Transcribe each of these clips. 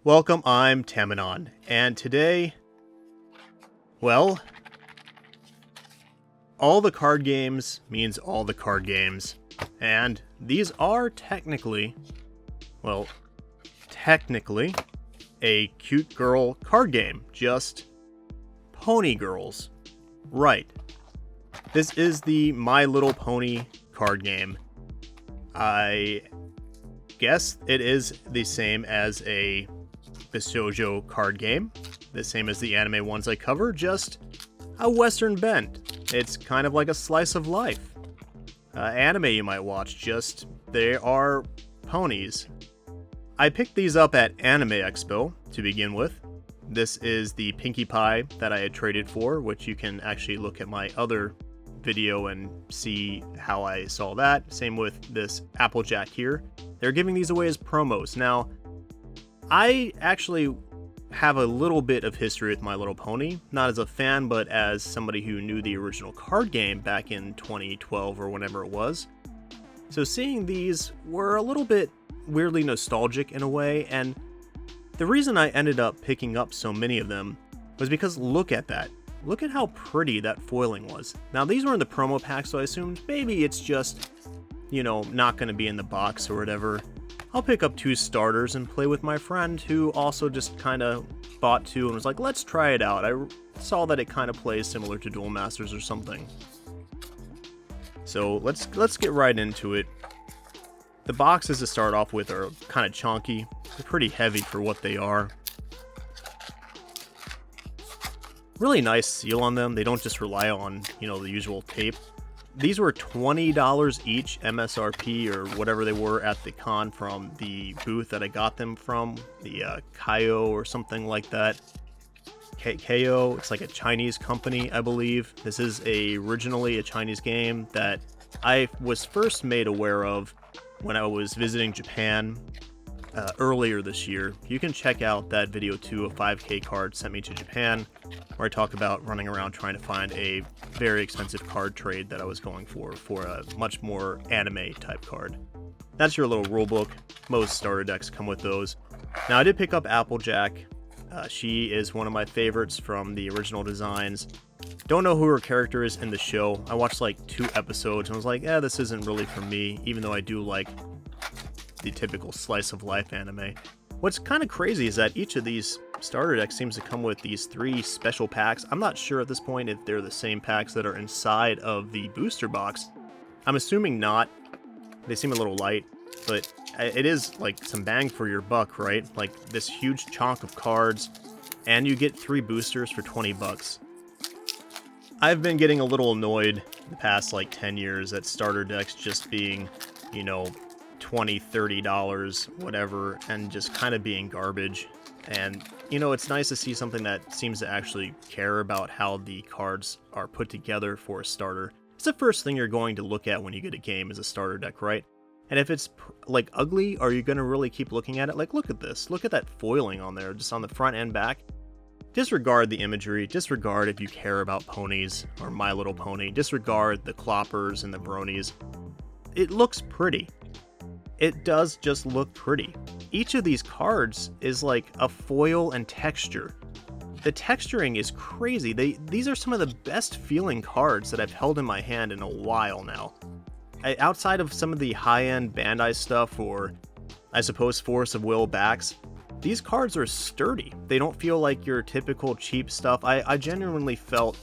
Welcome, I'm Tamanon, and today, well, all the card games means all the card games, and these are technically a cute girl card game, just pony girls. Right. This is the My Little Pony card game. I guess it is the same as a shoujo card game, the same as the anime ones I cover, just a western bent. It's kind of like a slice of life. Anime you might watch, just they are ponies. I picked these up at Anime Expo to begin with. This is the Pinkie Pie that I had traded for, which you can actually look at my other video and see how I saw that. Same with this Applejack here. They're giving these away as promos. Now, I actually have a little bit of history with My Little Pony, not as a fan, but as somebody who knew the original card game back in 2012 or whenever it was. So seeing these were a little bit weirdly nostalgic in a way, and the reason I ended up picking up so many of them was because look at that. Look at how pretty that foiling was. Now these were in the promo pack, so I assumed maybe it's just, not going to be in the box or whatever. I'll pick up 2 starters and play with my friend who also just kind of bought 2 and was like, let's try it out. I saw that it kind of plays similar to Duel Masters or something. So let's get right into it. The boxes to start off with are kind of chunky. They're pretty heavy for what they are. Really nice seal on them. They don't just rely on, the usual tape. These were $20 each, MSRP, or whatever they were at the con from the booth that I got them from, the Kayou or something like that. Kayou, it's like a Chinese company, I believe. This is originally a Chinese game that I was first made aware of when I was visiting Japan earlier this year. You can check out that video too, a 5K card sent me to Japan, where I talk about running around trying to find a very expensive card trade that I was going for a much more anime type card. That's your little rulebook. Most starter decks come with those. Now I did pick up Applejack. She is one of my favorites from the original designs. Don't know who her character is in the show. I watched like 2 episodes and was like, this isn't really for me, even though I do like the typical slice of life anime. What's kind of crazy is that each of these starter decks seems to come with these 3 special packs. I'm not sure at this point if they're the same packs that are inside of the booster box. I'm assuming not. They seem a little light, but it is like some bang for your buck, right? Like this huge chunk of cards, and you get 3 boosters for 20 bucks. I've been getting a little annoyed the past like 10 years at starter decks just being, $20, $30, whatever, and just kind of being garbage. And, it's nice to see something that seems to actually care about how the cards are put together for a starter. It's the first thing you're going to look at when you get a game is a starter deck, right? And if it's, like, ugly, are you going to really keep looking at it? Like, look at this. Look at that foiling on there, just on the front and back. Disregard the imagery. Disregard if you care about ponies or My Little Pony. Disregard the cloppers and the bronies. It looks pretty. It does just look pretty. Each of these cards is like a foil and texture. The texturing is crazy. These are some of the best feeling cards that I've held in my hand in a while now. Outside of some of the high-end Bandai stuff or, I suppose, Force of Will backs, these cards are sturdy. They don't feel like your typical cheap stuff. I genuinely felt,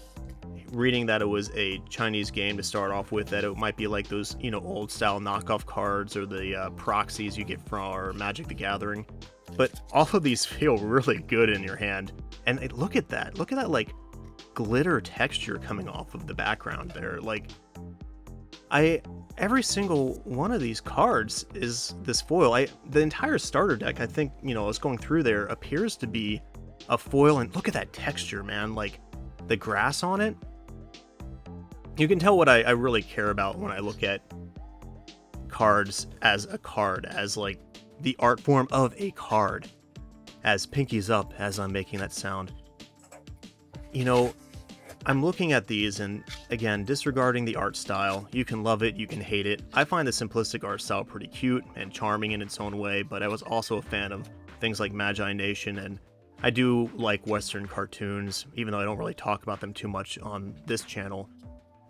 reading that it was a Chinese game to start off with, that it might be like those, old style knockoff cards or the proxies you get from or Magic the Gathering. But all of these feel really good in your hand. And look at that. Look at that, like, glitter texture coming off of the background there. Like, every single one of these cards is this foil. The entire starter deck, I think, I was going through there, appears to be a foil. And look at that texture, man. Like, the grass on it. You can tell what I really care about when I look at cards as a card, as like the art form of a card. As Pinky's up as I'm making that sound. I'm looking at these and, again, disregarding the art style. You can love it, you can hate it. I find the simplistic art style pretty cute and charming in its own way, but I was also a fan of things like Magi Nation, and I do like Western cartoons, even though I don't really talk about them too much on this channel.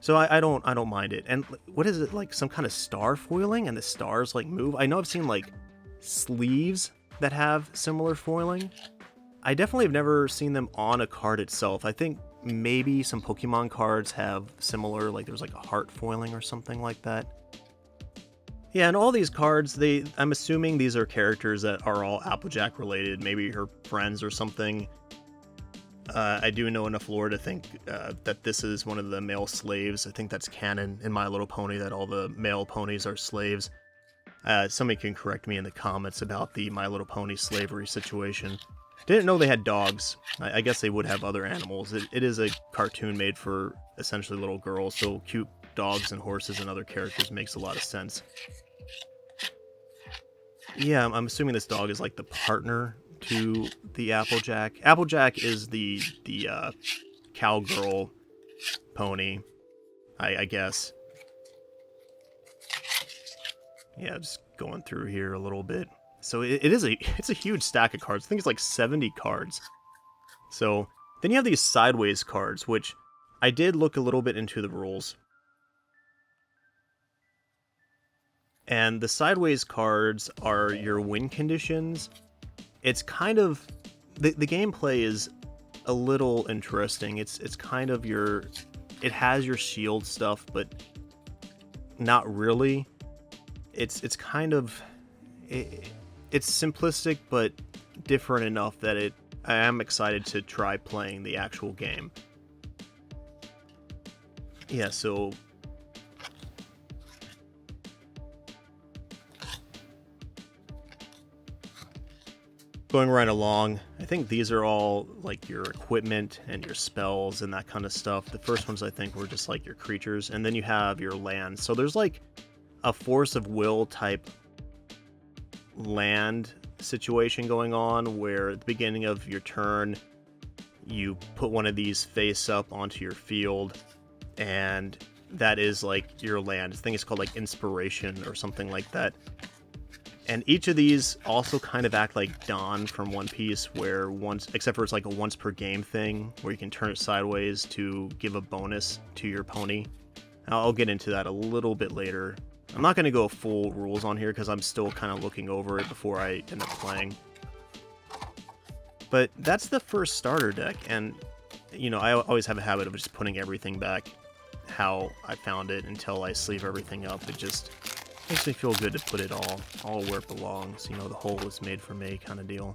So I don't mind it. And what is it, like some kind of star foiling and the stars like move? I know I've seen like sleeves that have similar foiling. I definitely have never seen them on a card itself. I think maybe some Pokemon cards have similar, like there's like a heart foiling or something like that. Yeah, and all these cards, I'm assuming these are characters that are all Applejack related, maybe her friends or something. I do know enough lore to think that this is one of the male slaves. I think that's canon in My Little Pony, that all the male ponies are slaves. Somebody can correct me in the comments about the My Little Pony slavery situation. Didn't know they had dogs. I guess they would have other animals. It is a cartoon made for essentially little girls, so cute dogs and horses and other characters makes a lot of sense. Yeah, I'm assuming this dog is like the partner to the Applejack. Applejack is the cowgirl pony, I guess. Yeah, just going through here a little bit. So it's a huge stack of cards. I think it's like 70 cards. So then you have these sideways cards, which I did look a little bit into the rules. And the sideways cards are your win conditions. It's kind of the gameplay is a little interesting. It's kind of it has your shield stuff, but not really. It's kind of it's simplistic but different enough that I am excited to try playing the actual game. Yeah, so going right along, I think these are all like your equipment and your spells and that kind of stuff. The first ones I think were just like your creatures, and then you have your land. So there's like a force of will type land situation going on where at the beginning of your turn you put one of these face up onto your field, and that is like your land. I think it's called like inspiration or something like that. And each of these also kind of act like Dawn from One Piece, where except for it's like a once per game thing, where you can turn it sideways to give a bonus to your pony. I'll get into that a little bit later. I'm not going to go full rules on here because I'm still kind of looking over it before I end up playing. But that's the first starter deck, and you know, I always have a habit of just putting everything back how I found it until I sleeve everything up. It just makes me feel good to put it all where it belongs. You know, the hole was made for me kind of deal.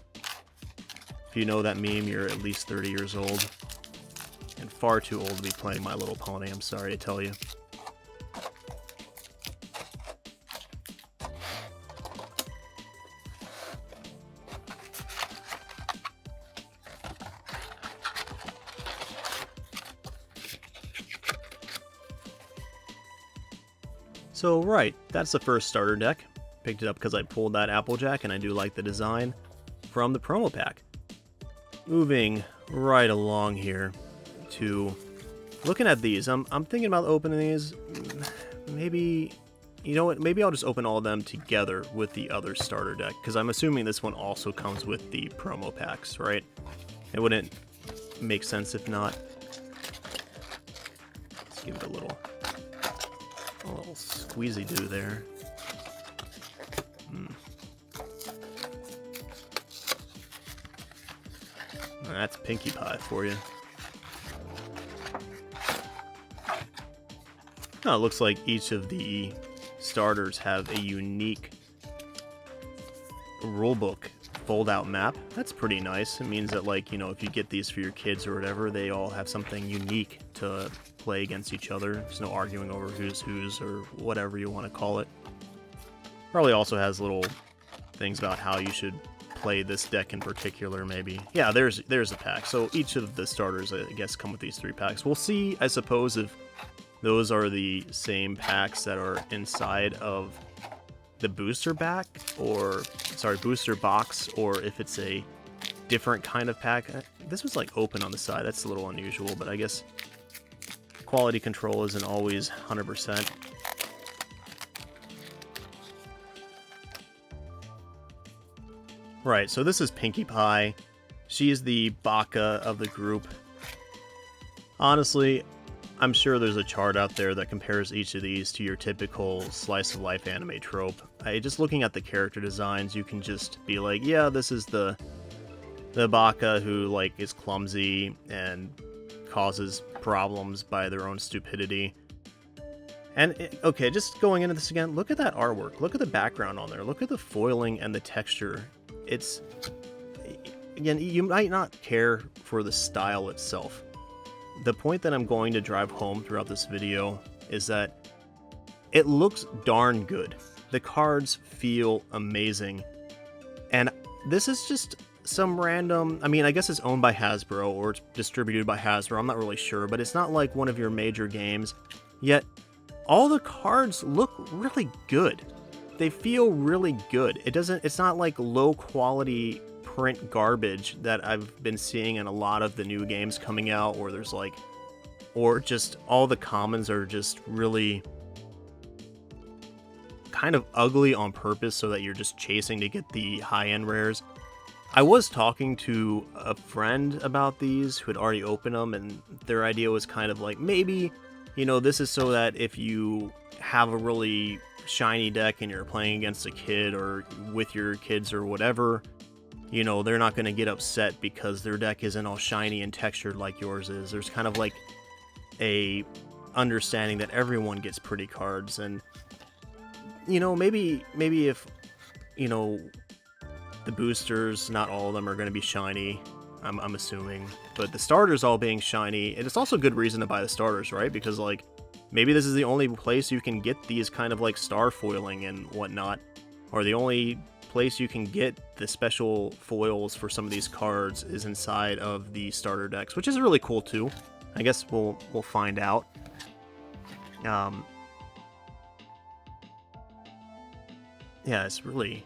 If you know that meme, you're at least 30 years old. And far too old to be playing My Little Pony, I'm sorry to tell you. So right, that's the first starter deck. Picked it up because I pulled that Applejack and I do like the design from the promo pack. Moving right along here to looking at these. I'm thinking about opening these. Maybe, you know what, maybe I'll just open all of them together with the other starter deck, because I'm assuming this one also comes with the promo packs, right? It wouldn't make sense if not. Let's give it a little squeezy do there. That's Pinkie Pie for you. Oh, it looks like each of the starters have a unique rulebook fold-out map. That's pretty nice. It means that, like, you know, if you get these for your kids or whatever, they all have something unique to play against each other. There's no arguing over who's or whatever you want to call it. Probably also has little things about how you should play this deck in particular, maybe. Yeah, there's the pack. So each of the starters, I guess, come with these 3 packs. We'll see, I suppose, if those are the same packs that are inside of the booster box, or if it's a different kind of pack. This was like open on the side. That's a little unusual, but I guess quality control isn't always 100%. Right, so this is Pinkie Pie. She's the baka of the group. Honestly, I'm sure there's a chart out there that compares each of these to your typical slice of life anime trope. Just looking at the character designs, you can just be like, yeah, this is the baka who like is clumsy and causes problems by their own stupidity. And okay, just going into this again, look at that artwork. Look at the background on there. Look at the foiling and the texture. It's, again, you might not care for the style itself. The point that I'm going to drive home throughout this video is that it looks darn good. The cards feel amazing. And this is just some random, I mean, I guess it's owned by Hasbro or it's distributed by Hasbro, I'm not really sure, but it's not like one of your major games. Yet, all the cards look really good. They feel really good. It's not like low quality print garbage that I've been seeing in a lot of the new games coming out, where there's like, or just all the commons are just really kind of ugly on purpose so that you're just chasing to get the high-end rares. I was talking to a friend about these who had already opened them, and their idea was kind of like, maybe, you know, this is so that if you have a really shiny deck and you're playing against a kid or with your kids or whatever, you know, they're not going to get upset because their deck isn't all shiny and textured like yours is. There's kind of like a understanding that everyone gets pretty cards, and you know, maybe if, you know, the boosters, not all of them are going to be shiny, I'm assuming, but the starters all being shiny, and it's also a good reason to buy the starters, right? Because like, maybe this is the only place you can get these kind of like star foiling and whatnot, or the only place you can get the special foils for some of these cards is inside of the starter decks, which is really cool too. I guess we'll find out. Yeah, it's really,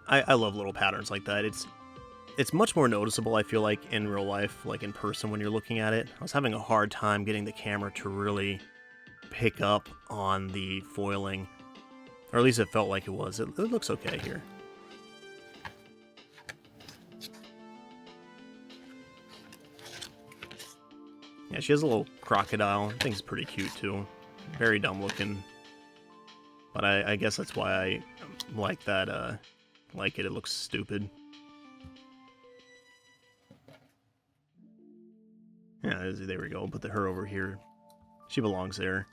I love little patterns like that. It's much more noticeable, I feel like, in real life, like in person when you're looking at it. I was having a hard time getting the camera to really pick up on the foiling, or at least it felt like it was. It looks okay here. Yeah, she has a little crocodile. I think it's pretty cute too. Very dumb looking. But I guess that's why I like that, like it. It looks stupid. Yeah, there we go. Put her over here. She belongs there.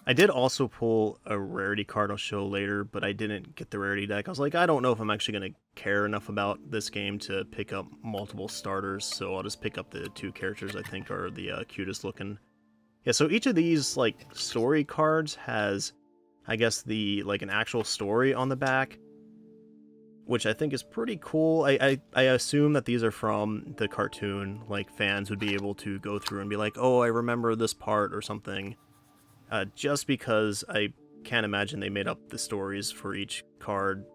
I did also pull a rarity card I'll show later, but I didn't get the rarity deck. I was like, I don't know if I'm actually going to care enough about this game to pick up multiple starters, so I'll just pick up the two characters I think are the cutest looking. Yeah, so each of these like story cards has, I guess, the like an actual story on the back, which I think is pretty cool. I assume that these are from the cartoon, like fans would be able to go through and be like, oh, I remember this part or something. Just because I can't imagine they made up the stories for each card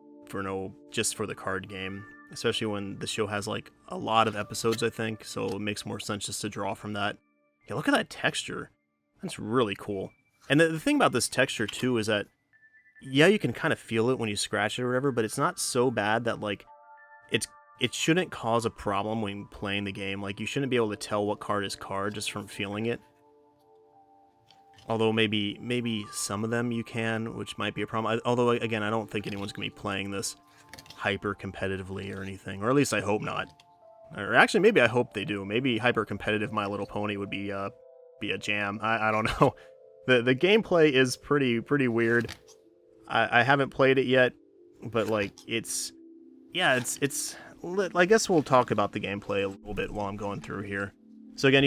just for the card game, especially when the show has like a lot of episodes, I think, so it makes more sense just to draw from that. Yeah, look at that texture. That's really cool. And the thing about this texture too is that, yeah, you can kind of feel it when you scratch it or whatever, but it's not so bad that like it shouldn't cause a problem when playing the game. Like, you shouldn't be able to tell what card is card just from feeling it. Although maybe some of them you can, which might be a problem. Although, again, I don't think anyone's going to be playing this hyper competitively or anything. Or at least I hope not. Or actually, maybe I hope they do. Maybe hyper competitive My Little Pony would be a jam. I don't know. The gameplay is pretty weird. I haven't played it yet, but like it's I guess we'll talk about the gameplay a little bit while I'm going through here. So again,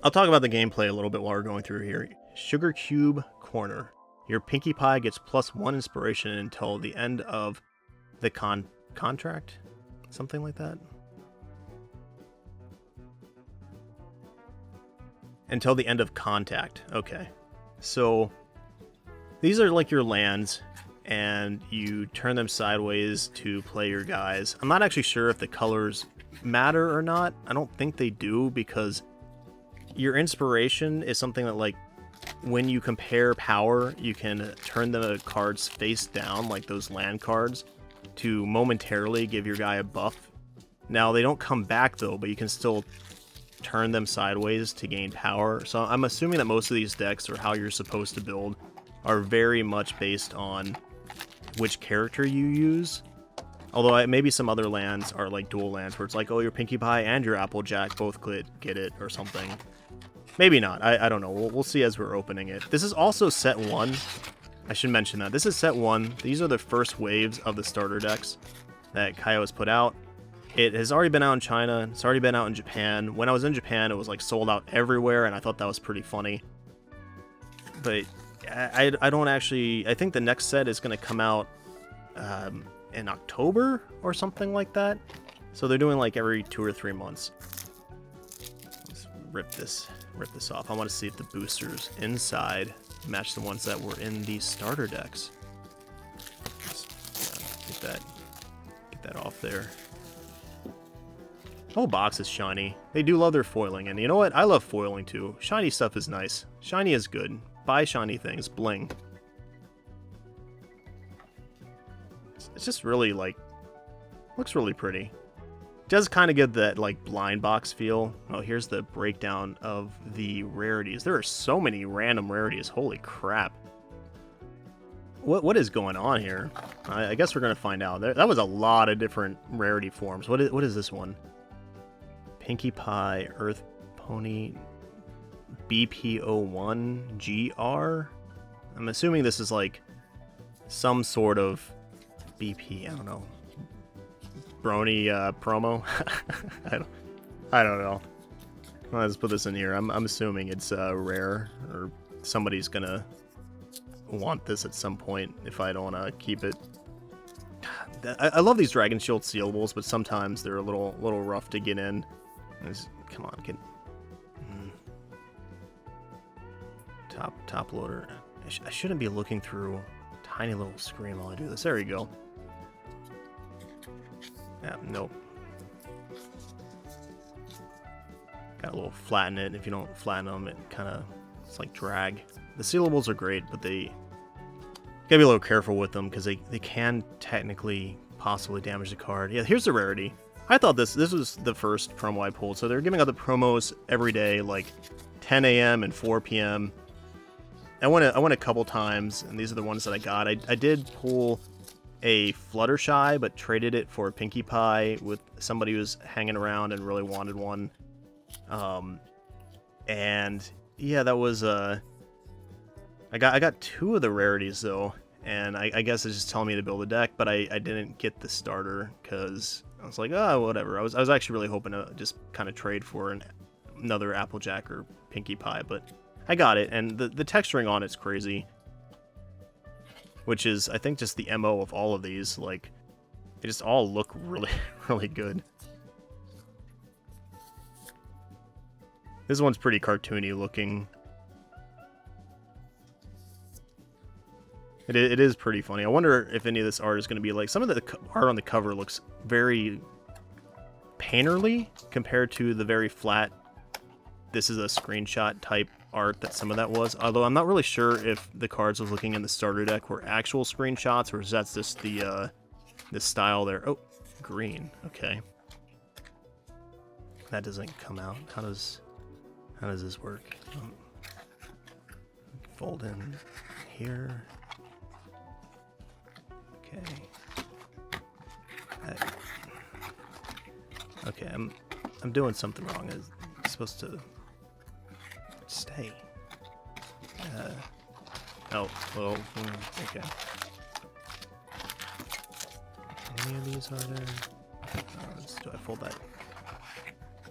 I'll talk about the gameplay a little bit while we're going through here. Sugar Cube Corner. Your Pinkie Pie gets +1 inspiration until the end of the contract? Something like that? Until the end of contact. Okay. So, these are like your lands, and you turn them sideways to play your guys. I'm not actually sure if the colors matter or not. I don't think they do, because your inspiration is something that, like, when you compare power, you can turn the cards face down, like those land cards, to momentarily give your guy a buff. Now, they don't come back, though, but you can still turn them sideways to gain power. So I'm assuming that most of these decks, or how you're supposed to build, are very much based on which character you use. Although maybe some other lands are like dual lands, where it's like, oh, your Pinkie Pie and your Applejack both get it, or something. Maybe not. I don't know. We'll see as we're opening it. This is also set 1. I should mention that. This is set 1. These are the first waves of the starter decks that Kayou has put out. It has already been out in China. It's already been out in Japan. When I was in Japan, it was like sold out everywhere, and I thought that was pretty funny. But I don't actually... I think the next set is going to come out in October or something like that. So they're doing like every 2 or 3 months. Let's rip this off. I want to see if the boosters inside match the ones that were in these starter decks. Get that off there. The whole box is shiny. They do love their foiling, and you know what? I love foiling too. Shiny stuff is nice. Shiny is good. Buy shiny things. Bling. It's just really, like, looks really pretty. Does kind of get that, like, blind box feel. Oh, here's the breakdown of the rarities. There are so many random rarities. Holy crap. What is going on here? I guess we're going to find out. That was a lot of different rarity forms. What is this one? Pinkie Pie, Earth Pony, BPO1, GR? I'm assuming this is, like, some sort of BP, I don't know. Bronie promo. I don't know. Let's put this in here. I'm assuming it's rare, or somebody's gonna want this at some point if I don't keep it. I love these Dragon Shield sealables, but sometimes they're a little rough to get in. Come on, get top loader. I shouldn't be looking through a tiny little screen while I do this. There you go. Yeah, nope. Got a little flatten it. If you don't flatten them, it's like drag. The sealables are great, but you gotta be a little careful with them because they can technically possibly damage the card. Yeah, here's the rarity. I thought this was the first promo I pulled, so they're giving out the promos every day, like 10 a.m. and 4 p.m. I went a couple times, and these are the ones that I got. I did pull a Fluttershy, but traded it for a Pinkie Pie with somebody who was hanging around and really wanted one. And yeah, that was I got 2 of the rarities though, and I guess it's just telling me to build a deck, but I didn't get the starter because I was like, oh, whatever. I was actually really hoping to just kind of trade for another Applejack or Pinkie Pie, but I got it, and the texturing on it's crazy. Which is, I think, just the MO of all of these. Like, they just all look really, really good. This one's pretty cartoony looking. It is pretty funny. I wonder if any of this art is going to be like... Some of the art on the cover looks very painterly compared to the very flat, this is a screenshot type art that some of that was. Although I'm not really sure if the cards I was looking in the starter deck were actual screenshots, or is that just the style there. Oh, green. Okay. That doesn't come out. How does this work? Fold in here. Okay. Okay, I'm doing something wrong. It's supposed to stay. Oh, well, okay. How many of these are there? Do I fold that?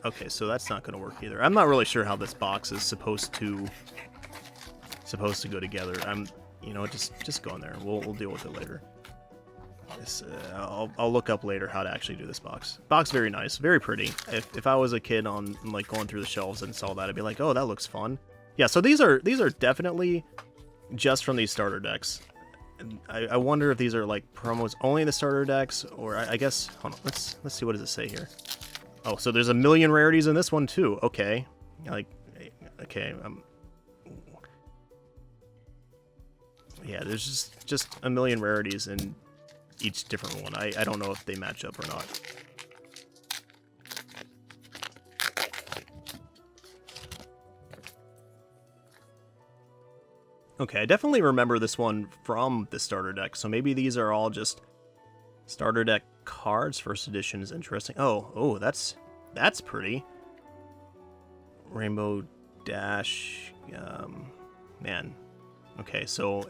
Okay, so that's not going to work either. I'm not really sure how this box is supposed to go together. Just go in there. We'll deal with it later. I'll look up later how to actually do this box. Box very nice, very pretty. If I was a kid on like going through the shelves and saw that, I'd be like, oh, that looks fun. Yeah, so these are definitely just from these starter decks. And I wonder if these are like promos only in the starter decks, or I guess hold on, let's see, what does it say here? Oh, so there's 1 million rarities in this one too. Okay, okay. Yeah, there's just a million rarities in each different one. I don't know if they match up or not. Okay, I definitely remember this one from the starter deck, so maybe these are all just starter deck cards. First edition is interesting. Oh, that's pretty. Rainbow Dash, man. Okay, so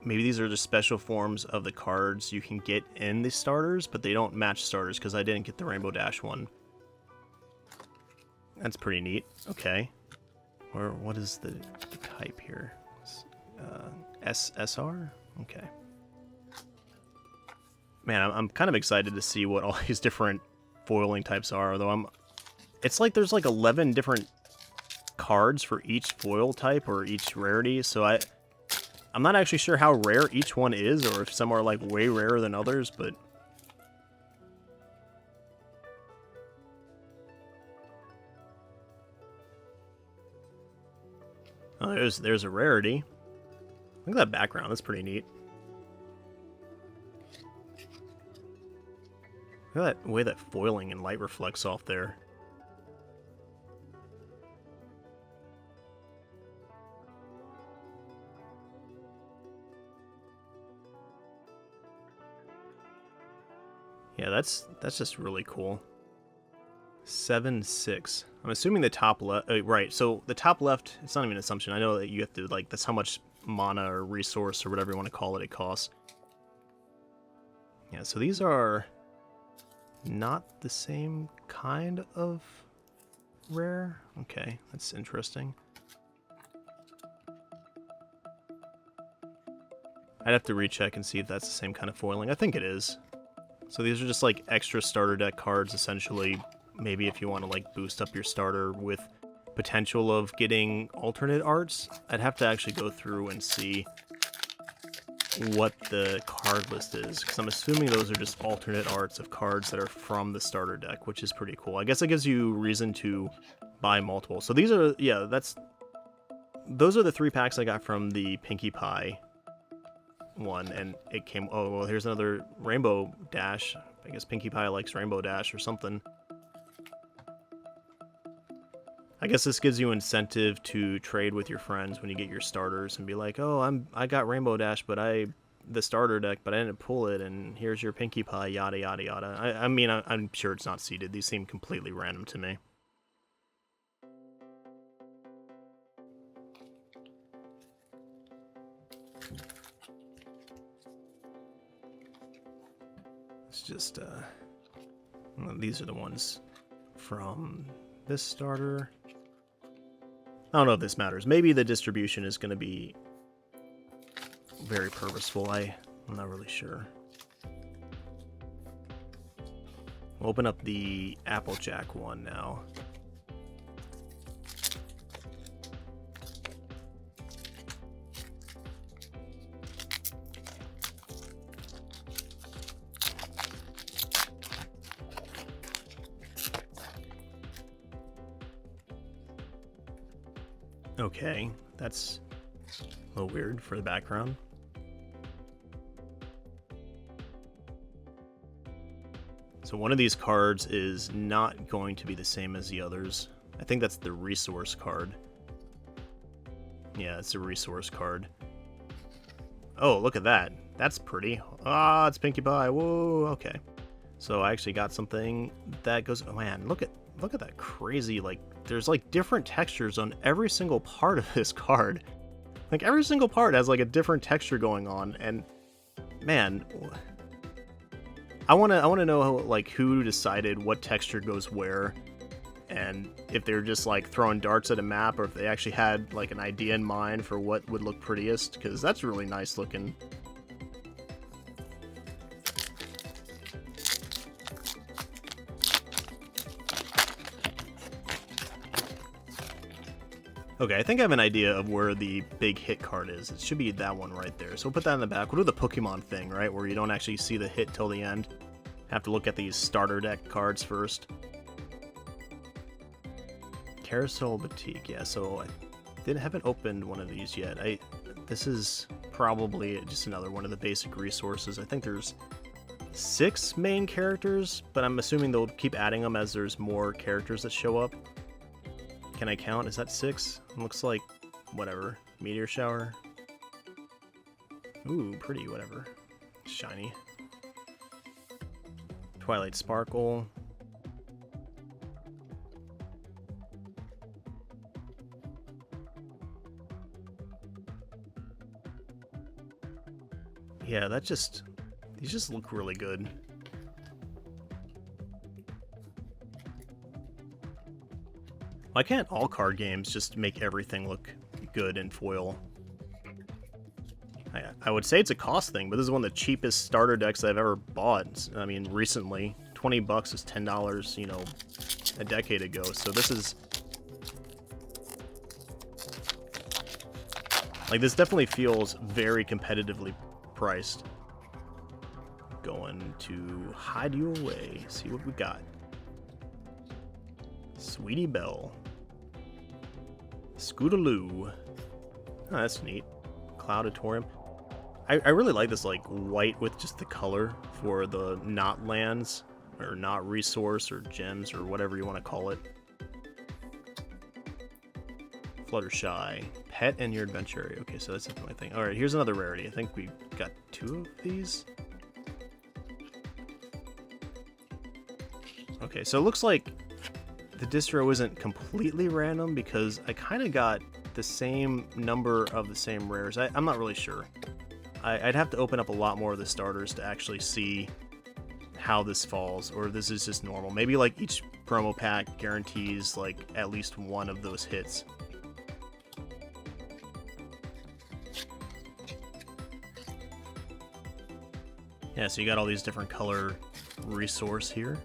maybe these are just special forms of the cards you can get in the starters, but they don't match starters because I didn't get the Rainbow Dash one. That's pretty neat. Okay. What is the type here? SSR? Okay. Man, I'm kind of excited to see what all these different foiling types are, although it's like there's like 11 different cards for each foil type or each rarity, so I'm not actually sure how rare each one is, or if some are like way rarer than others, but oh, there's a rarity. Look at that background, that's pretty neat. Look at that way that foiling and light reflects off there. Yeah, that's just really cool. 7/6. I'm assuming the top left, right, so the top left, it's not even an assumption. I know that you have to, like, that's how much mana or resource or whatever you want to call it costs. Yeah, so these are not the same kind of rare. Okay, that's interesting. I'd have to recheck and see if that's the same kind of foiling. I think it is. So these are just like extra starter deck cards, essentially. Maybe if you want to like boost up your starter with potential of getting alternate arts. I'd have to actually go through and see what the card list is, because I'm assuming those are just alternate arts of cards that are from the starter deck, which is pretty cool. I guess that gives you reason to buy multiple. So these are, yeah, those are the 3 packs I got from the Pinkie Pie one, and it came, oh, well, here's another Rainbow Dash. I guess Pinkie Pie likes Rainbow Dash or something. I guess this gives you incentive to trade with your friends when you get your starters and be like, oh, I got Rainbow Dash, but the starter deck, but I didn't pull it, and here's your Pinkie Pie, yada, yada, yada. I mean, I'm sure it's not seeded. These seem completely random to me. It's just, well, these are the ones from this starter. I don't know if this matters. Maybe the distribution is going to be very purposeful. I'm not really sure. We'll open up the Applejack one now. Okay, that's a little weird for the background. So one of these cards is not going to be the same as the others. I think that's the resource card. Yeah, it's a resource card. Oh, look at that. That's pretty. Ah, it's Pinkie Pie. Whoa, okay. So I actually got something that goes, oh man, look at that crazy, like, there's like different textures on every single part of this card. Like every single part has like a different texture going on, and man, I want to know how, like, who decided what texture goes where, and if they're just like throwing darts at a map, or if they actually had like an idea in mind for what would look prettiest, because that's really nice looking. Okay, I think I have an idea of where the big hit card is. It should be that one right there. So we'll put that in the back. We'll do the Pokemon thing, right? Where you don't actually see the hit till the end. Have to look at these starter deck cards first. Carousel Boutique. Yeah, so I haven't opened one of these yet. This is probably just another one of the basic resources. I think there's 6 main characters, but I'm assuming they'll keep adding them as there's more characters that show up. Can I count? Is that 6? Looks like, whatever. Meteor shower. Ooh, pretty, whatever. Shiny. Twilight Sparkle. Yeah, these just look really good. Why can't all card games just make everything look good in foil? I would say it's a cost thing, but this is one of the cheapest starter decks I've ever bought. I mean, recently. $20 is $10, you know, a decade ago. So this is... like, this definitely feels very competitively priced. Going to hide you away. See what we got. Sweetie Belle. Scootaloo. Oh, that's neat. Cloudatorium. I really like this, like, white with just the color for the not lands, or not resource, or gems, or whatever you want to call it. Fluttershy. Pet and your adventure area. Okay, so that's the only thing. Alright, here's another rarity. I think we got 2 of these. Okay, so it looks like the distro isn't completely random because I kind of got the same number of the same rares. I'm not really sure. I'd have to open up a lot more of the starters to actually see how this falls, or this is just normal. Maybe like each promo pack guarantees like at least one of those hits. Yeah, so you got all these different color resource here.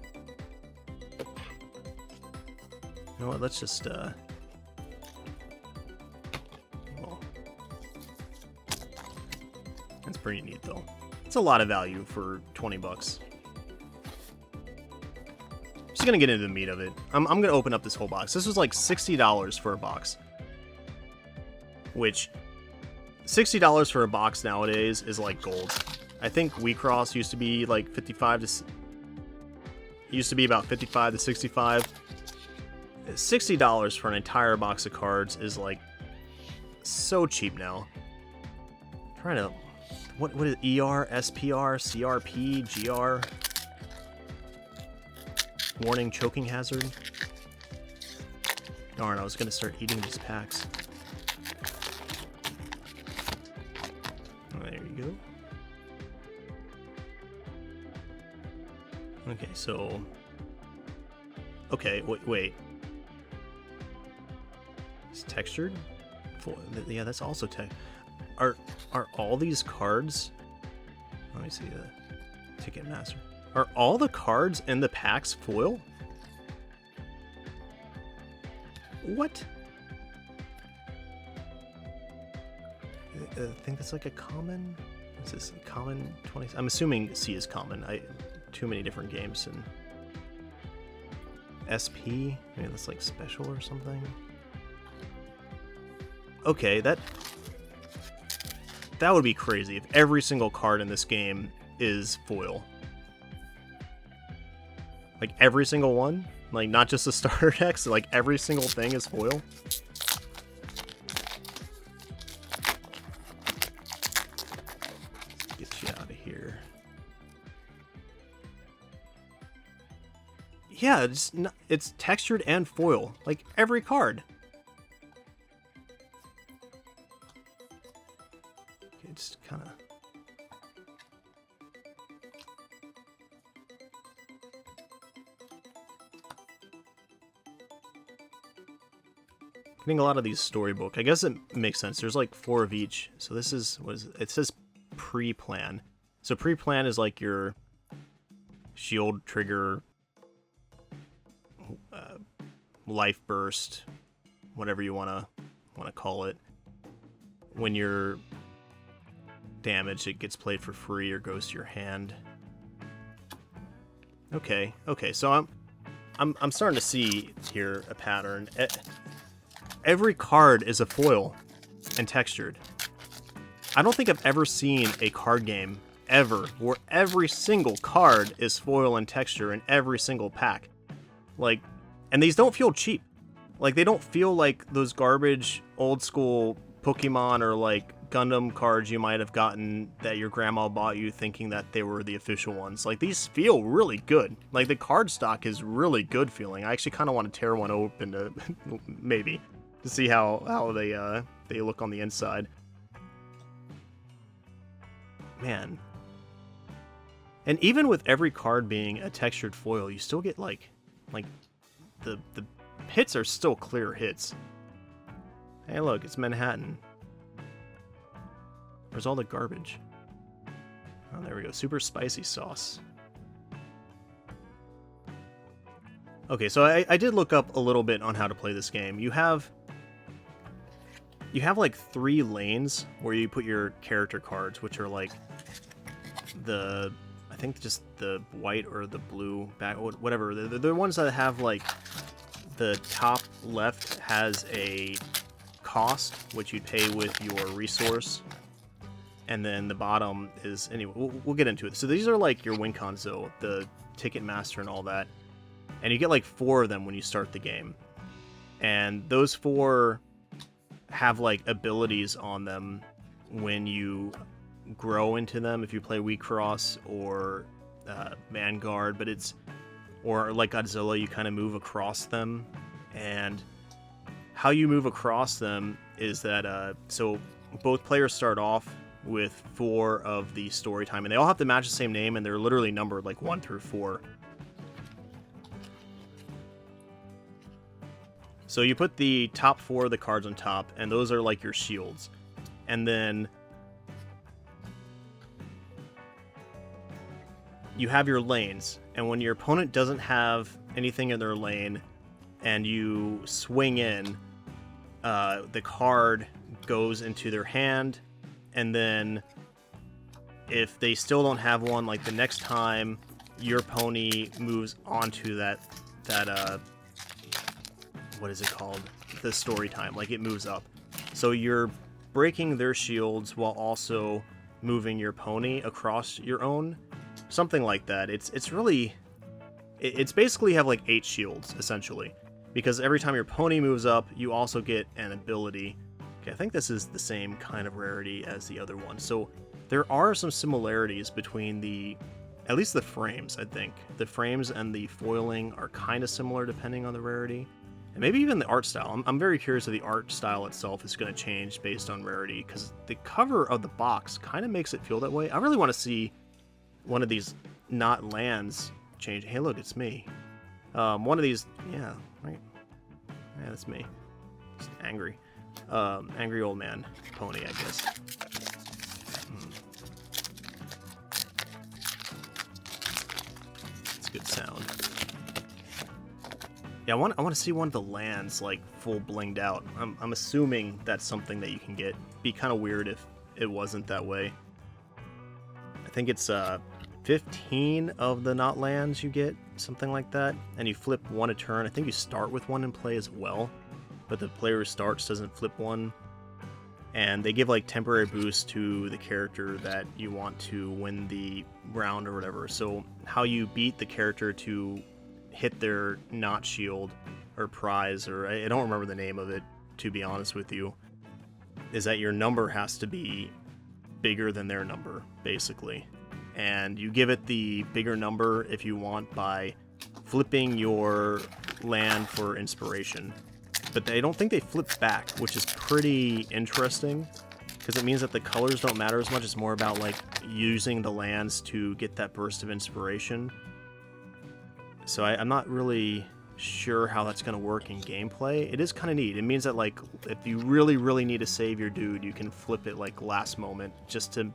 You know what, let's just, well, that's pretty neat, though. It's a lot of value for $20. Just gonna get into the meat of it. I'm gonna open up this whole box. This was like $60 for a box. Which, $60 for a box nowadays is like gold. I think WeCross used to be like 55 to... used to be about 55 to 65. $60 for an entire box of cards is like so cheap now. I'm trying to... What is ER, SPR, CRP, GR? Warning, choking hazard. Darn, I was gonna start eating these packs. There you go. Okay, so... okay, wait. It's textured? Yeah, that's also Are all these cards... let me see the Ticketmaster. Are all the cards in the packs foil? What? I think that's like a common... is this a common 20? I'm assuming C is common. Too many different games. And SP? Maybe that's like special or something? Okay, that would be crazy if every single card in this game is foil. Like every single one? Like not just the starter decks, like every single thing is foil? Get you out of here. Yeah, it's textured and foil. Like every card. Just kind of... getting a lot of these storybook. I guess it makes sense. There's like 4 of each. So this is, what is it? It says pre-plan. So pre-plan is like your shield trigger, life burst, whatever you want to call it. When you're damaged, it gets played for free or goes to your hand. Okay, so I'm starting to see here a pattern. Every card is a foil and textured. I don't think I've ever seen a card game ever where every single card is foil and texture in every single pack. Like, and these don't feel cheap. Like, they don't feel like those garbage old school Pokemon or like Gundam cards you might have gotten that your grandma bought you thinking that they were the official ones. Like, these feel really good. Like, the card stock is really good feeling. I actually kind of want to tear one open to maybe to see how they look on the inside. Man. And even with every card being a textured foil, you still get like the hits are still clear hits. Hey, look, it's Manhattan. Where's all the garbage? Oh, there we go. Super spicy sauce. Okay, so I did look up a little bit on how to play this game. You have like 3 lanes where you put your character cards, which are like I think just the white or the blue back, whatever. They're ones that have like the top left has a cost, which you'd pay with your resource. And then the bottom is, anyway, we'll get into it. So these are like your win cons, though, the ticket master and all that. And you get like 4 of them when you start the game. And those 4 have like abilities on them when you grow into them, if you play Weak Cross or Vanguard, or like Godzilla, you kind of move across them. And how you move across them is that, so both players start off with 4 of the story time, and they all have to match the same name, and they're literally numbered like 1 through 4. So you put the top 4 of the cards on top, and those are like your shields. And then you have your lanes, and when your opponent doesn't have anything in their lane and you swing in, the card goes into their hand, and then if they still don't have one, like the next time your pony moves onto that what is it called? The story time, like it moves up. So you're breaking their shields while also moving your pony across your own. Something like that. It's basically have like 8 shields, essentially. Because every time your pony moves up, you also get an ability. Okay, I think this is the same kind of rarity as the other one. So there are some similarities between at least the frames, I think. The frames and the foiling are kind of similar depending on the rarity. And maybe even the art style. I'm very curious if the art style itself is going to change based on rarity, because the cover of the box kind of makes it feel that way. I really want to see one of these not lands change. Hey, look, it's me. One of these, yeah, right. Yeah, that's me. Just angry. Angry old man pony, I guess. It's a good sound. Yeah, I want to see one of the lands like full blinged out. I'm assuming that's something that you can get. Be kind of weird if it wasn't that way. I think it's 15 of the not lands you get, something like that, and you flip 1 a turn. I think you start with 1 in play as well, but the player who starts doesn't flip 1. And they give like temporary boost to the character that you want to win the round or whatever. So how you beat the character to hit their not shield or prize, or I don't remember the name of it, to be honest with you, is that your number has to be bigger than their number, basically. And you give it the bigger number if you want by flipping your land for inspiration. But I don't think they flip back, which is pretty interesting, because it means that the colors don't matter as much. It's more about like using the lands to get that burst of inspiration. So I'm not really sure how that's going to work in gameplay. It is kind of neat. It means that like if you really, really need to save your dude, you can flip it like last moment just to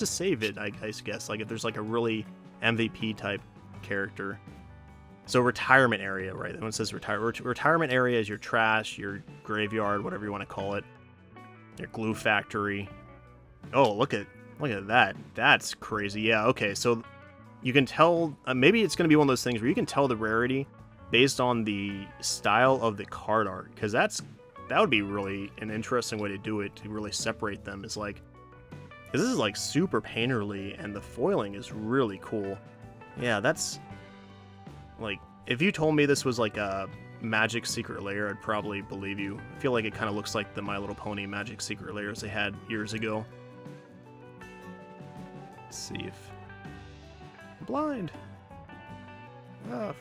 save it, I guess. Like if there's like a really MVP type character. So retirement area, right? That one says retirement area is your trash, your graveyard, whatever you want to call it. Your glue factory. Oh, look at that. That's crazy. Yeah, okay. So you can tell, maybe it's going to be one of those things where you can tell the rarity based on the style of the card art, because that would be really an interesting way to do it, to really separate them. Is like, Because this is like super painterly, and the foiling is really cool. Yeah, that's like, if you told me this was like a Magic Secret Lair, I'd probably believe you. I feel like it kind of looks like the My Little Pony Magic Secret Lairs they had years ago. Let's see if I'm blind.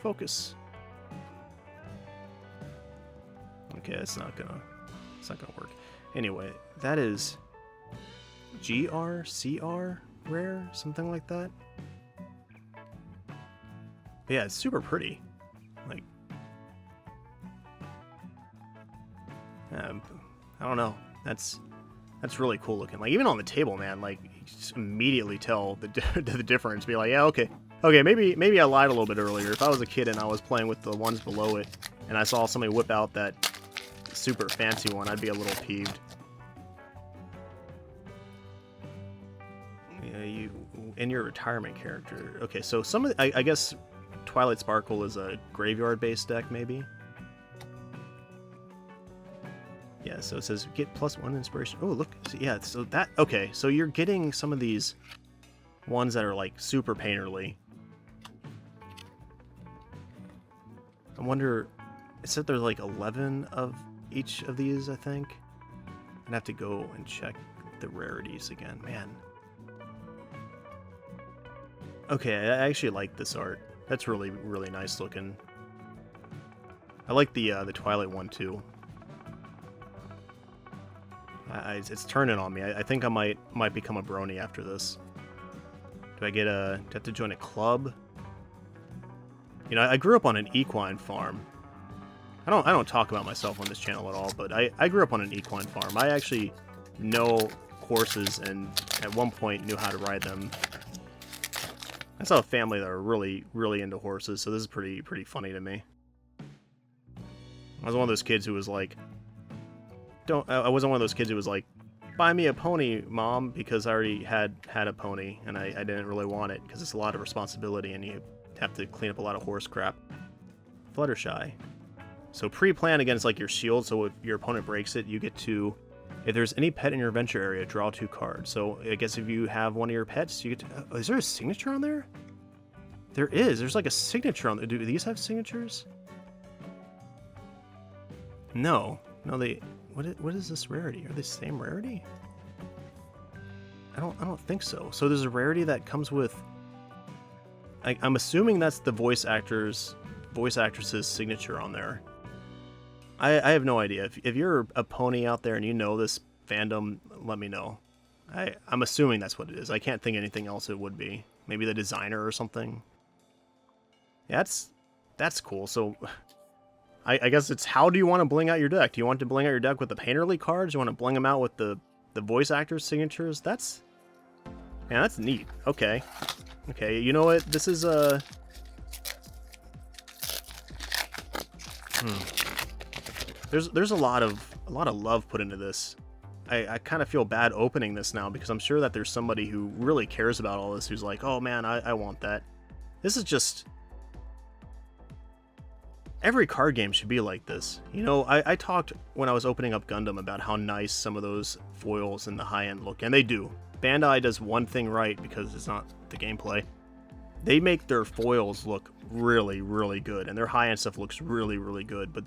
Focus. Okay, it's not gonna work. Anyway, that is GRCR rare, something like that. But yeah, it's super pretty. Like, I don't know. That's really cool looking. Like, even on the table, man. Like, you just immediately tell the difference. Be like, yeah, okay, maybe I lied a little bit earlier. If I was a kid and I was playing with the ones below it, and I saw somebody whip out that super fancy one, I'd be a little peeved. Yeah, you in your retirement character. Okay, so some of I guess Twilight Sparkle is a graveyard-based deck, maybe. Yeah, so it says get +1 inspiration. Oh, look, yeah. So that okay. So you're getting some of these ones that are like super painterly. I wonder. It said there's like 11 of each of these, I think. I'd have to go and check the rarities again. Man. Okay, I actually like this art. That's really, really nice looking. I like the Twilight one too. It's turning on me. I think I might become a Bronie after this. Do I have to join a club? You know, I grew up on an equine farm. I don't talk about myself on this channel at all, but I grew up on an equine farm. I actually know horses, and at one point knew how to ride them. I saw a family that are really, really into horses, so this is pretty funny to me. I was one of those kids who was like, I wasn't one of those kids who was like, buy me a pony, Mom, because I already had a pony, and I didn't really want it, because it's a lot of responsibility, and you have to clean up a lot of horse crap. Fluttershy. So pre-plan against like your shield, so if your opponent breaks it, you get to, if there's any pet in your adventure area, draw 2 cards. So I guess if you have one of your pets, you get to, is there a signature on there? There is. There's like a signature on there. Do these have signatures? No, they. What is this rarity? Are they the same rarity? I don't think so. So there's a rarity that comes with. I'm assuming that's the voice actress's signature on there. I have no idea. If you're a pony out there and you know this fandom, let me know. I'm assuming that's what it is. I can't think anything else it would be. Maybe the designer or something. Yeah, that's cool. So I guess it's, how do you want to bling out your deck? Do you want to bling out your deck with the painterly cards? Do you want to bling them out with the voice actors' signatures? That's neat. Okay. Okay, you know what? This is There's a lot of love put into this. I kind of feel bad opening this now, because I'm sure that there's somebody who really cares about all this who's like, oh man, I want that. This is just, every card game should be like this. You know, I talked when I was opening up Gundam about how nice some of those foils in the high-end look, and they do. Bandai does one thing right, because it's not the gameplay. They make their foils look really, really good, and their high-end stuff looks really, really good. But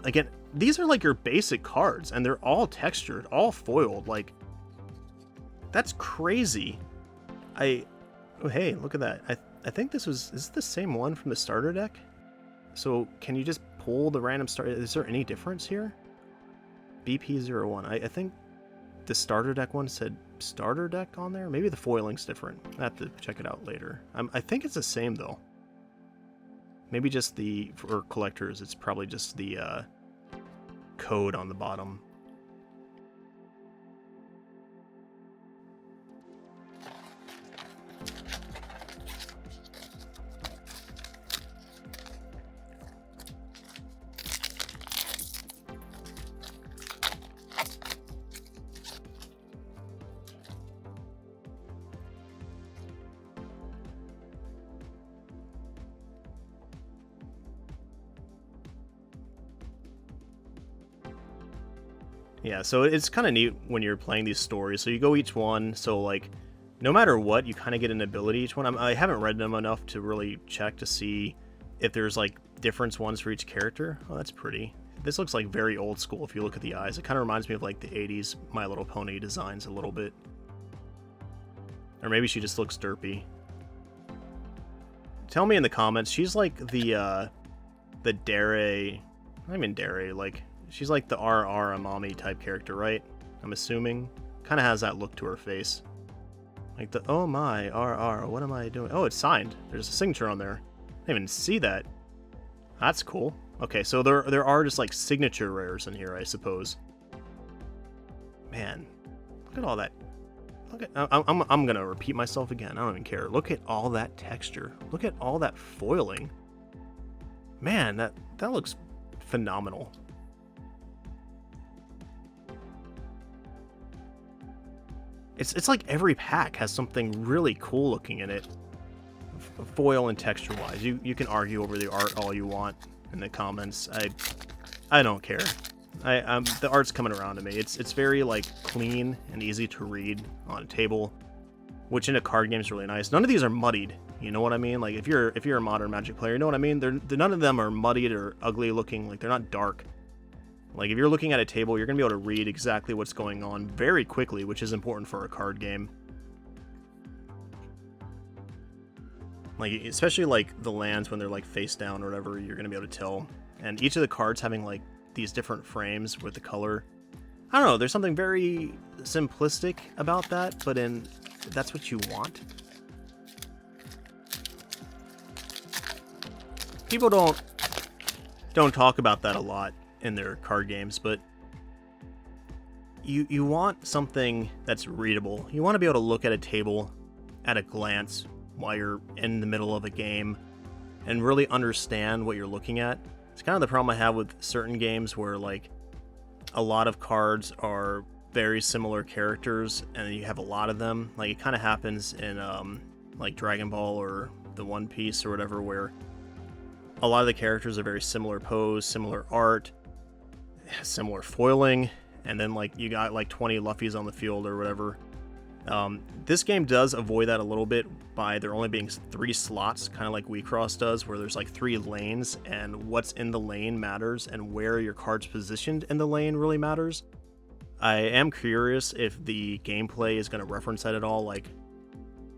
again, these are like your basic cards, and they're all textured, all foiled. Like, that's crazy. Oh hey, look at that. I think is this the same one from the starter deck? So can you just pull the random starter? Is there any difference here? BP01. I think the starter deck one said starter deck on there. Maybe the foiling's different. I have to check it out later. I think it's the same though. Maybe just for collectors, it's probably just the code on the bottom. Yeah, so it's kind of neat when you're playing these stories. So you go each one, so like, no matter what, you kind of get an ability each one. I haven't read them enough to really check to see if there's like different ones for each character. Oh, that's pretty. This looks like very old school if you look at the eyes. It kind of reminds me of like the 80s My Little Pony designs a little bit. Or maybe she just looks derpy. Tell me in the comments, she's like the Dere, not even Dere, like, she's like the RR Amami type character, right? I'm assuming. Kind of has that look to her face. Like the, oh my, RR, what am I doing? Oh, it's signed. There's a signature on there. I didn't even see that. That's cool. Okay, so there are just like signature rares in here, I suppose. Man, look at all that. Look at, I'm gonna repeat myself again. I don't even care. Look at all that texture. Look at all that foiling. Man, that looks phenomenal. It's like every pack has something really cool looking in it, foil and texture wise. You can argue over the art all you want in the comments. I don't care. The art's coming around to me. It's very like clean and easy to read on a table, which in a card game is really nice. None of these are muddied. You know what I mean? Like if you're a modern Magic player, you know what I mean? None of them are muddied or ugly looking. Like they're not dark. Like if you're looking at a table, you're gonna be able to read exactly what's going on very quickly, which is important for a card game. Like especially like the lands when they're like face down or whatever, you're gonna be able to tell. And each of the cards having like these different frames with the color. I don't know, there's something very simplistic about that, but that's what you want. People don't talk about that a lot in their card games, but you want something that's readable. You want to be able to look at a table at a glance while you're in the middle of a game and really understand what you're looking at. It's kind of the problem I have with certain games where like a lot of cards are very similar characters and you have a lot of them. Like it kind of happens in like Dragon Ball or the One Piece or whatever, where a lot of the characters are very similar pose, similar art, similar foiling, and then like you got like 20 Luffys on the field or whatever. This game does avoid that a little bit by there only being 3 slots, kind of like WeCross does, where there's like 3 lanes, and what's in the lane matters, and where your card's positioned in the lane really matters. I am curious if the gameplay is going to reference that at all, like,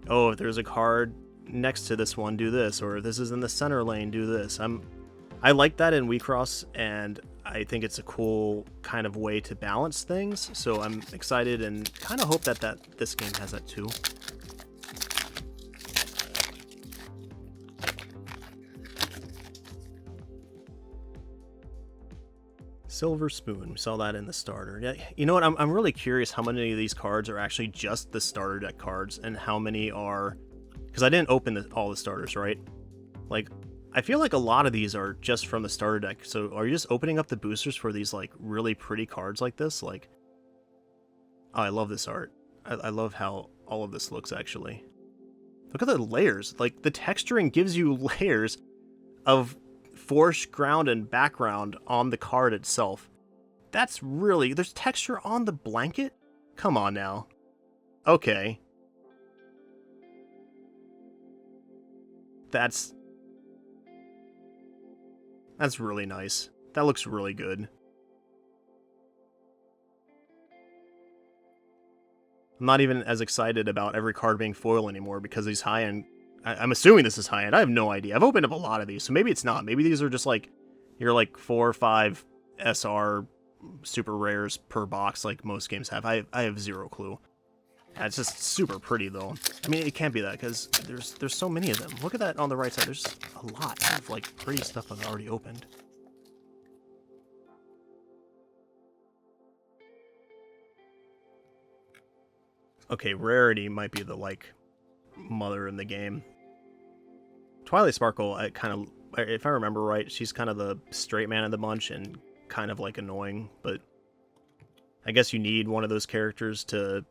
oh, if there's a card next to this one, do this, or if this is in the center lane, do this. I like that in WeCross, and I think it's a cool kind of way to balance things, so I'm excited and kind of hope that this game has that too. Silver Spoon, we saw that in the starter. Yeah, you know what, I'm really curious how many of these cards are actually just the starter deck cards, and how many are, because I didn't open all the starters, right? Like, I feel like a lot of these are just from the starter deck. So are you just opening up the boosters for these like really pretty cards like this? Like, oh, I love this art. I love how all of this looks actually. Look at the layers. Like the texturing gives you layers of foreground and background on the card itself. That's really, there's texture on the blanket? Come on now. Okay. That's really nice. That looks really good. I'm not even as excited about every card being foil anymore because these high-end... I'm assuming this is high-end. I have no idea. I've opened up a lot of these, so maybe it's not. Maybe these are just like... You're like 4 or 5 SR super rares per box like most games have. I have zero clue. It's just super pretty, though. I mean, it can't be that, because there's so many of them. Look at that on the right side. There's a lot of, like, pretty stuff I've already opened. Okay, rarity might be the, like, mother in the game. Twilight Sparkle, if I remember right, she's kind of the straight man of the bunch and kind of, like, annoying, but I guess you need one of those characters to...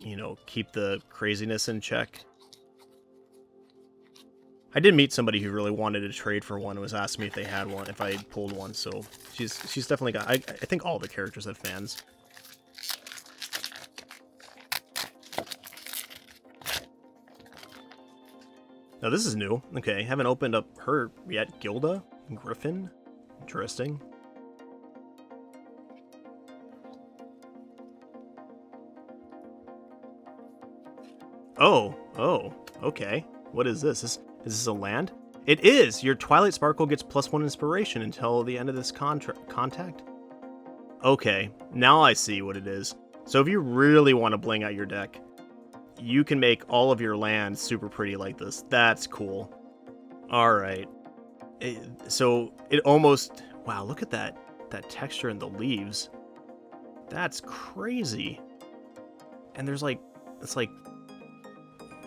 you know, keep the craziness in check. I did meet somebody who really wanted to trade for one and was asking me if they had one, if I had pulled one, so she's definitely got... I think all the characters have fans. Now this is new. Okay, haven't opened up her yet. Gilda? Griffin? Interesting. Oh, okay. What is this? Is this a land? It is! Your Twilight Sparkle gets +1 inspiration until the end of this contact. Okay, now I see what it is. So if you really want to bling out your deck, you can make all of your lands super pretty like this. That's cool. Alright. So it almost... Wow, look at that texture in the leaves. That's crazy. And there's like... It's like...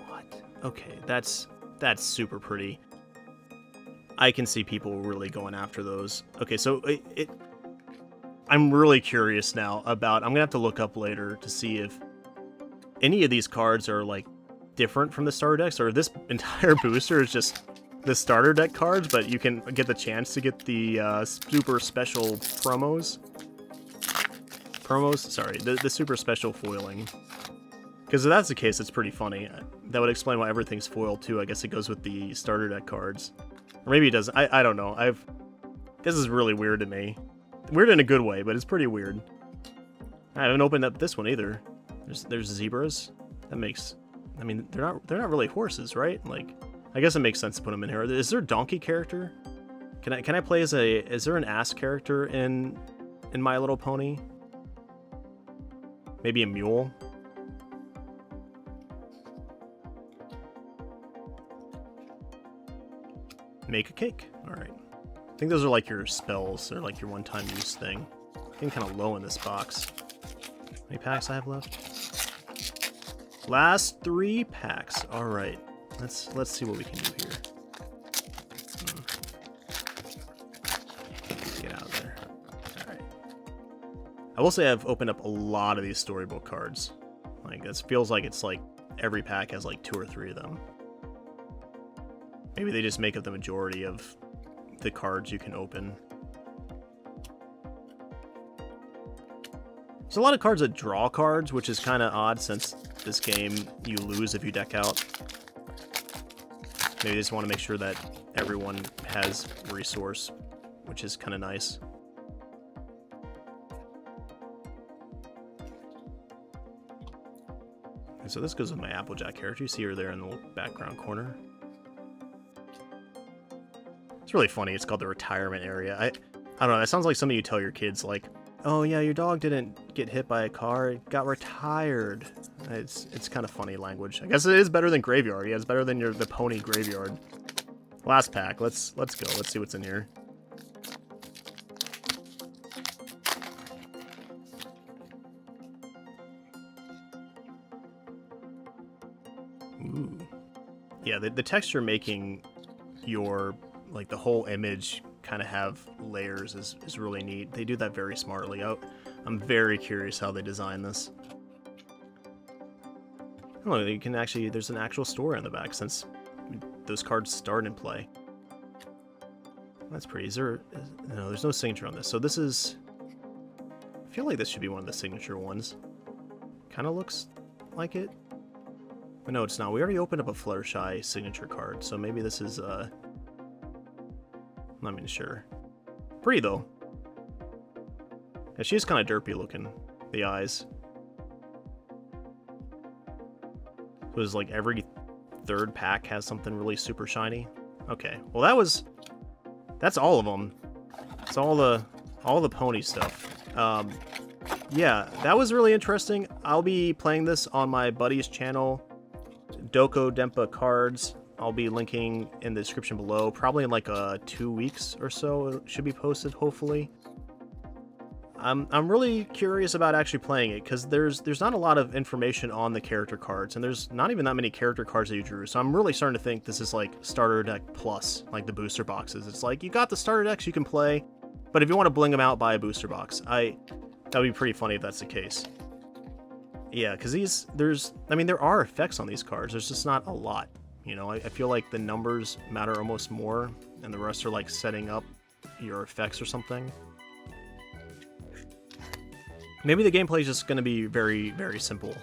What? Okay, that's super pretty. I can see people really going after those. Okay, so I'm really curious now about... I'm gonna have to look up later to see if any of these cards are like different from the starter decks, or this entire booster is just the starter deck cards, but you can get the chance to get the super special promos. Sorry, the super special foiling. Because if that's the case, it's pretty funny. That would explain why everything's foiled too. I guess it goes with the starter deck cards. Or maybe it doesn't. I don't know. This is really weird to me. Weird in a good way, but it's pretty weird. I haven't opened up this one either. There's zebras. That makes... I mean, they're not really horses, right? Like, I guess it makes sense to put them in here. Is there a donkey character? Can I play as a... Is there an ass character in My Little Pony? Maybe a mule? Make a cake. Alright. I think those are like your spells, or like your one-time use thing. I'm getting kind of low in this box. How many packs I have left? Last 3 packs. Alright. Let's see what we can do here. Get out of there. Alright. I will say I've opened up a lot of these storybook cards. Like, this feels like it's like every pack has like 2 or 3 of them. Maybe they just make up the majority of the cards you can open. There's a lot of cards that draw cards, which is kind of odd since this game you lose if you deck out. Maybe they just want to make sure that everyone has resource, which is kind of nice. And so this goes with my Applejack character. You see her there in the background corner. It's really funny. It's called the retirement area. I don't know. That sounds like something you tell your kids, like, oh yeah, your dog didn't get hit by a car. It got retired. It's kind of funny language. I guess it is better than graveyard. Yeah, it's better than the pony graveyard. Last pack. Let's go. Let's see what's in here. Ooh. Yeah, the texture making your, like, the whole image kind of have layers is really neat. They do that very smartly. I'm very curious how they design this. Oh, you can actually, there's an actual story on the back since those cards start in play. That's pretty. No, there's no signature on this. So this is, I feel like this should be one of the signature ones. Kind of looks like it. But no, it's not. We already opened up a Fluttershy signature card, so maybe this is, I'm not even sure. Pretty, though. Yeah, she's kind of derpy looking, the eyes. It was like every 3rd pack has something really super shiny. Okay, well that's all of them. It's all the pony stuff. Yeah, that was really interesting. I'll be playing this on my buddy's channel, Doko Dempa Cards. I'll be linking in the description below. Probably in like 2 weeks or so it should be posted, hopefully. I'm really curious about actually playing it, because there's not a lot of information on the character cards, and there's not even that many character cards that you drew, so I'm really starting to think this is like starter deck plus, like the booster boxes. It's like, you got the starter decks you can play, but if you want to bling them out, buy a booster box. That would be pretty funny if that's the case. Yeah, because there are effects on these cards, there's just not a lot. You know, I feel like the numbers matter almost more, and the rest are like setting up your effects or something. Maybe the gameplay is just going to be very, very simple.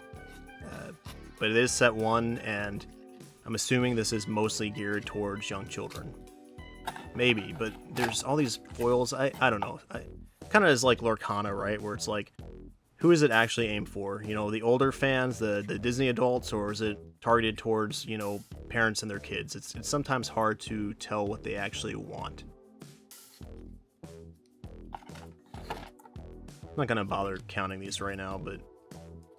But it is set 1, and I'm assuming this is mostly geared towards young children. Maybe, but there's all these foils. I don't know. Kind of is like Lorcana, right? Where it's like, who is it actually aimed for? You know, the older fans, the Disney adults, or is it targeted towards, you know, parents and their kids? It's sometimes hard to tell what they actually want. I'm not gonna bother counting these right now, but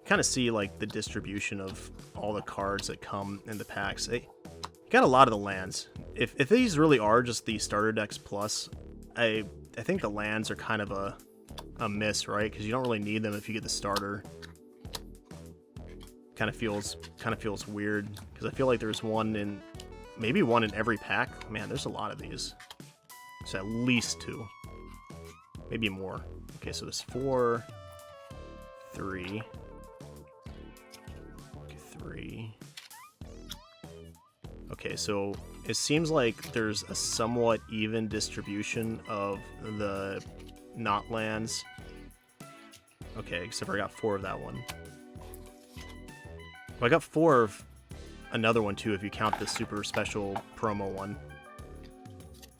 kind of see like the distribution of all the cards that come in the packs. They got a lot of the lands. If these really are just the starter decks plus, I think the lands are kind of a miss, right? Because you don't really need them if you get the starter. Kind of feels weird because I feel like there's maybe one in every pack. Man, there's a lot of these. It's at least 2, maybe more. Okay, so there's 4, 3. 3. Okay, so it seems like there's a somewhat even distribution of the not lands. Okay, except for I got 4 of that one. Well, I got 4 of another one too, if you count the super special promo one.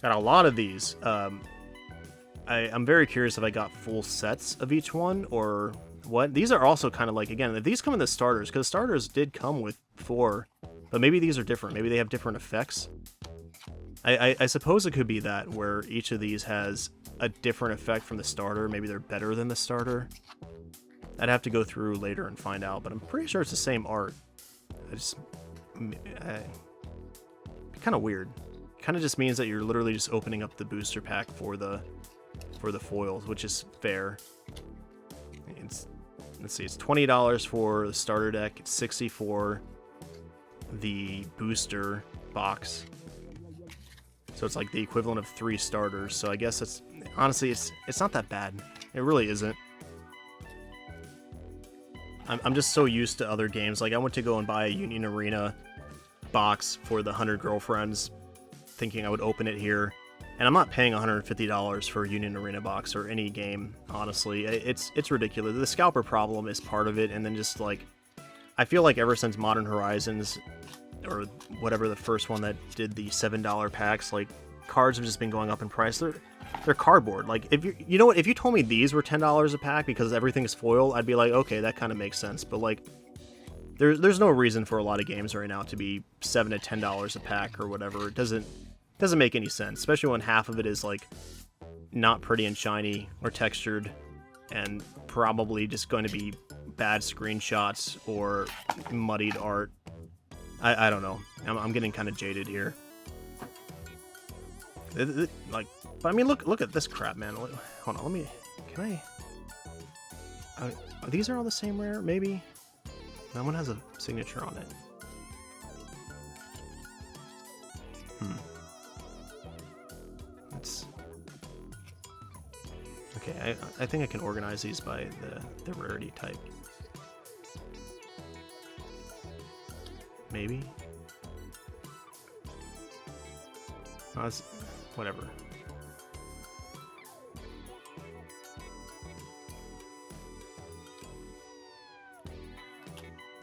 Got a lot of these. I'm very curious if I got full sets of each one or what. These are also kind of like, again, if these come in the starters, because starters did come with 4, but maybe these are different. Maybe they have different effects. I suppose it could be that, where each of these has a different effect from the starter. Maybe they're better than the starter. I'd have to go through later and find out, but I'm pretty sure it's the same art. Kind of weird. Kind of just means that you're literally just opening up the booster pack for the foils, which is fair. Let's see, it's $20 for the starter deck. It's $60 for the booster box. So it's like the equivalent of 3 starters. So I guess it's honestly it's not that bad. It really isn't. I'm just so used to other games. Like I went to go and buy a Union Arena box for the 100 Girlfriends, thinking I would open it here. And I'm not paying $150 for a Union Arena box or any game, honestly. It's ridiculous. The scalper problem is part of it, and then just like, I feel like ever since Modern Horizons, or whatever the first one that did the $7 packs, like, cards have just been going up in price. They're cardboard. Like, if you know what, if you told me these were $10 a pack because everything's foil, I'd be like, okay, that kind of makes sense. But like, there's no reason for a lot of games right now to be $7 to $10 a pack or whatever. It doesn't make any sense, especially when half of it is like not pretty and shiny or textured, and probably just going to be bad screenshots or muddied art. I don't know. I'm getting kind of jaded here. Like, but I mean, look at this crap, man. Hold on, can I? These are all the same rare, maybe. That one has a signature on it. Okay, I think I can organize these by the rarity type. Maybe? Oh, whatever.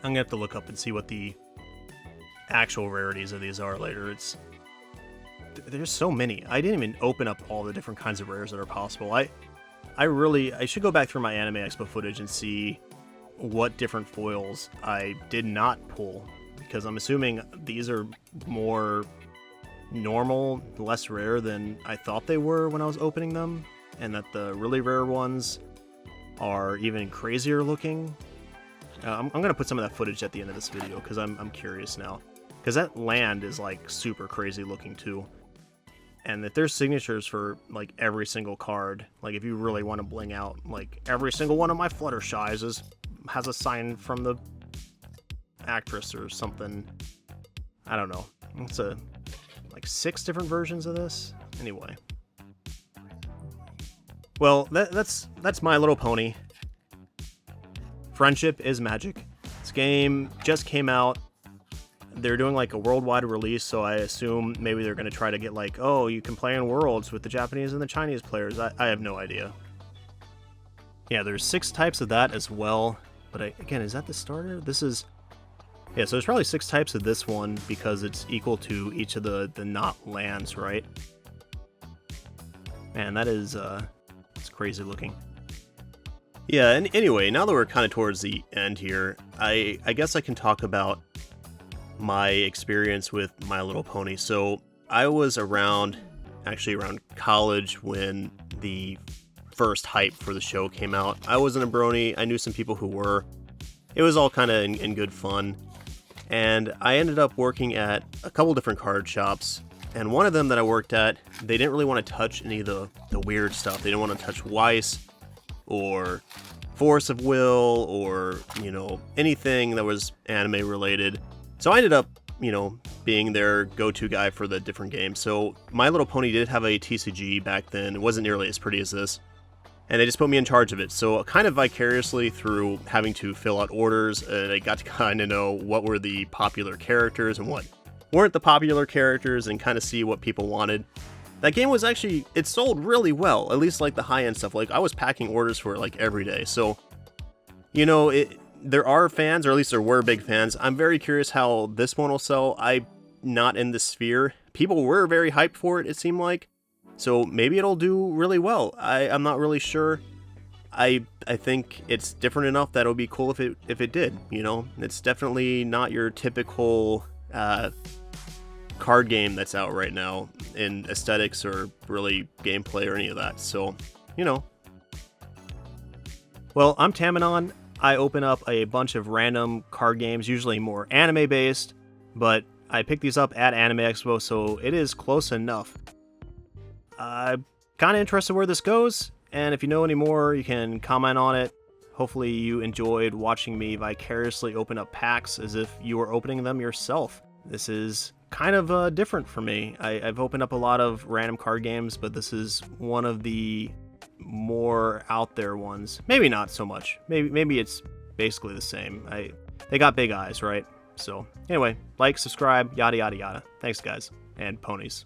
I'm gonna have to look up and see what the actual rarities of these are later. There's so many. I didn't even open up all the different kinds of rares that are possible. I should go back through my Anime Expo footage and see what different foils I did not pull, because I'm assuming these are more normal, less rare than I thought they were when I was opening them, and that the really rare ones are even crazier looking. I'm gonna put some of that footage at the end of this video because I'm curious now, because that land is like super crazy looking too. And that there's signatures for like every single card. Like if you really want to bling out, like every single one of my Fluttershy's has a sign from the actress or something. I don't know. It's like 6 different versions of this. Anyway. Well, that's My Little Pony. Friendship is magic. This game just came out. they're doing like a worldwide release, so I assume maybe they're going to try to get like, oh, you can play in Worlds with the Japanese and the Chinese players. I have no idea. Yeah, there's 6 types of that as well. But again, is that the starter? This is... Yeah, so there's probably 6 types of this one because it's equal to each of the not lands, right? Man, that is... it's crazy looking. Yeah, and anyway, now that we're kind of towards the end here, I guess I can talk about my experience with My Little Pony. So I was around college when the first hype for the show came out. I wasn't a Bronie. I knew some people who were. It was all kind of in good fun. And I ended up working at a couple different card shops. And one of them that I worked at, they didn't really want to touch any of the weird stuff. They didn't want to touch Weiss or Force of Will or, anything that was anime related. So I ended up, being their go-to guy for the different games. So My Little Pony did have a TCG back then. It wasn't nearly as pretty as this. And they just put me in charge of it. So kind of vicariously through having to fill out orders, I got to kind of know what were the popular characters and what weren't the popular characters and kind of see what people wanted. That game was actually, it sold really well, at least like the high-end stuff. Like I was packing orders for it like every day. So, there are fans, or at least there were big fans. I'm very curious how this one will sell. I'm not in the sphere. People were very hyped for it, it seemed like. So maybe it'll do really well. I'm not really sure. I think it's different enough that it'll be cool if it did, It's definitely not your typical card game that's out right now in aesthetics or really gameplay or any of that. So, Well, I'm Tamanon. I open up a bunch of random card games, usually more anime based, but I picked these up at Anime Expo, so it is close enough. I'm kind of interested where this goes, and if you know any more, you can comment on it. Hopefully you enjoyed watching me vicariously open up packs as if you were opening them yourself. This is kind of different for me. I've opened up a lot of random card games, but this is one of the more out there ones. Maybe not so much. Maybe it's basically the same. They got big eyes, right? So anyway, like, subscribe, yada yada yada. Thanks guys, and ponies.